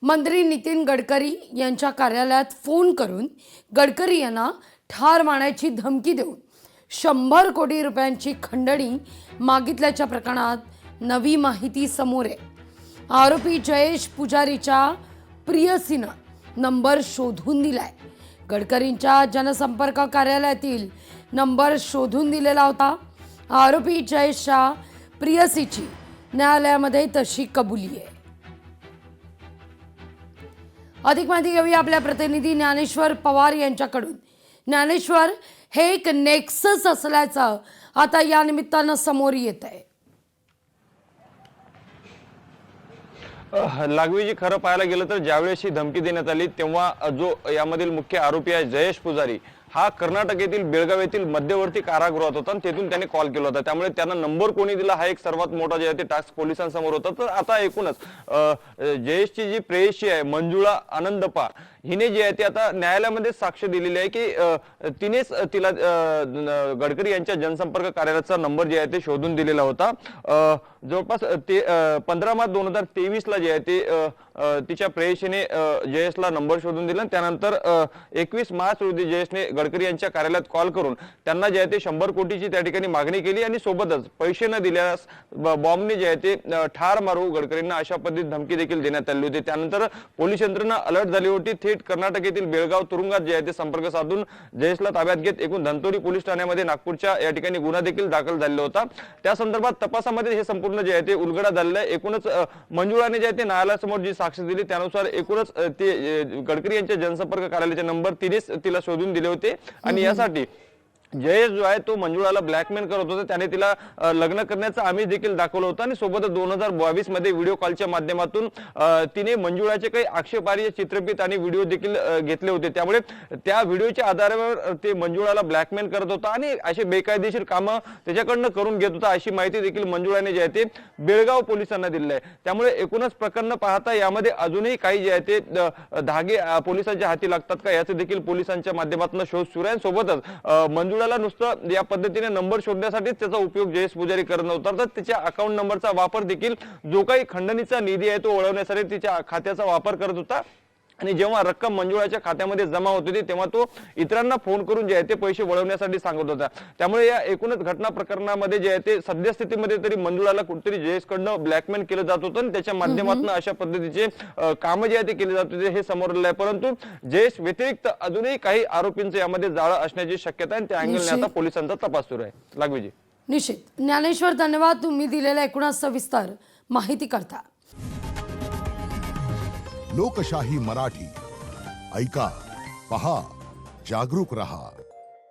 मंत्री नितीन गडकरी यांच्या कार्यालयात फोन करून गडकरी यांना ठार मारण्याची धमकी देऊन 100 कोटी रुपयांची खंडणी मागितल्याच्या प्रकरणात नवी माहिती समोर आहे। आरोपी जयेश पुजारीच्या प्रियसीनं नंबर शोधून दिलाय। गडकरींच्या जनसंपर्क कार्यालयातील नंबर शोधून दिलेला होता। आरोपी जयेशच्या प्रियसीची न्यायालयामध्ये तशी कबुली आहे। अधिक माहिती घेऊया आपल्या प्रतिनिधी ज्ञानेश्वर पवार यांच्याकडून। ज्ञानेश्वर, हे एक नेक्सस असल्याचं आता या निमित्तानं समोर येत आहे। लागवीजी खरं पाहायला गेलं तर ज्यावेळेस ही धमकी देण्यात आली तेव्हा जो यामधील मुख्य आरोपी आहे जयेश पुजारी हा कर्नाटक येथील बेळगाव येथील मध्यवर्ती कारागृहात होता आणि तेथून त्याने कॉल केला होता। त्यामुळे त्यांना नंबर कोणी दिला हा एक सर्वात मोठा जे आहे ते टास्क पोलिसांसमोर होता। तर आता एकूणच जयेशची जी प्रेयसी आहे मंजुळा आनंदपा हिने जे आहे ते आता न्यायालयामध्ये साक्ष दिलेली आहे की तिनेच तिला गडकरी यांच्या जनसंपर्क कार्यालयाचा नंबर जे आहे ते शोधून दिलेला होता। जवळपास 15 मार्च 2023 ला जे आहे ते तिच्या प्रेयसीने जयेशला नंबर शोधून दिला। त्यानंतर 21 मार्च रोजी जयेशने गडकरी यांच्या कार्यालयात कॉल करून त्यांना जे आहे ते 100 कोटीची त्या ठिकाणी मागणी केली आणि सोबतच पैसे न दिल्यास बॉम्बने जे आहे ते ठार मारू गडकरींना अशा पद्धतीत धमकी देखील देण्यात आली होती। त्यानंतर पोलीस यंत्रणा अलर्ट झाली होती। थेट कर्नाटक येथील बेळगाव तुरुंगात जे आहे ते संपर्क साधून जयेशला ताब्यात घेत एकूण धनतोडी पोलीस ठाण्यामध्ये नागपूरच्या या ठिकाणी गुन्हा देखील दाखल झालेला होता। त्या संदर्भात तपासामध्ये हे संपूर्ण जे आहे ते उलगडा झालेला आहे। एकूणच मंजुळाने जे आहे ते न्यायालयासमोर जी साक्ष दिली त्यानुसार एकूणच ते गडकरी यांच्या जनसंपर्क कार्यालयाचे नंबर तिला शोधून दिले होते आणि यासाठी जयेश जो आहे तो मंजुळाला ब्लॅकमेल करत होता। त्याने तिला लग्न करण्याचं आमिष देखील दाखवलं होतं आणि सोबतच 2022 मध्ये व्हिडिओ कॉलच्या माध्यमातून तिने मंजुळाचे काही आक्षेपार्ह चित्रफित आणि व्हिडिओ देखील घेतले होते। त्यामुळे त्या व्हिडिओच्या आधारावर ते मंजुळाला ब्लॅकमेल करत होता आणि असे बेकायदेशीर कामं त्याच्याकडनं करून घेत होता अशी माहिती देखील मंजुळाने जे आहे ते बेळगाव पोलिसांना दिली आहे। त्यामुळे एकूणच प्रकरण पाहता यामध्ये अजूनही काही जे आहे ते धागे पोलिसांच्या हाती लागतात का याचे देखील पोलिसांच्या माध्यमातून शोध सुरू आहे। सोबतच मंजुळा नुसतं या पद्धतीने नंबर शोधण्यासाठीच त्याचा उपयोग जयेश पुजारी करत नव्हता तर तिच्या अकाउंट नंबरचा वापर देखील जो काही खंडणीचा निधी आहे तो वळवण्यासाठी तिच्या खात्याचा वापर करत होता आणि जेव्हा रक्कम मंजुळाच्या खात्यामध्ये जमा होत होती तेव्हा तो इतरांना फोन करून जे आहे ते पैसे वळवण्यासाठी सांगत होता। त्यामुळे या एकूणच घटना प्रकरणामध्ये जे आहे ते सद्यस्थितीमध्ये तरी मंजुळाला कुठेतरी जयेशकडनं ब्लॅकमेल केलं जात होतं आणि त्याच्या माध्यमातून अशा पद्धतीचे काम जे आहे ते केले जात होते हे समोर आलं आहे। परंतु जयेश व्यतिरिक्त अजूनही काही आरोपींचे यामध्ये जाळं असण्याची शक्यता आहे त्या अँगलने आता पोलिसांचा तपास सुरू आहे। लागवीजी निश्चित। ज्ञानेश्वर, धन्यवाद तुम्ही दिलेल्या एकूणच सविस्तर माहिती करता। लोकशाही मराठी ऐका, पहा, जागरूक रहा।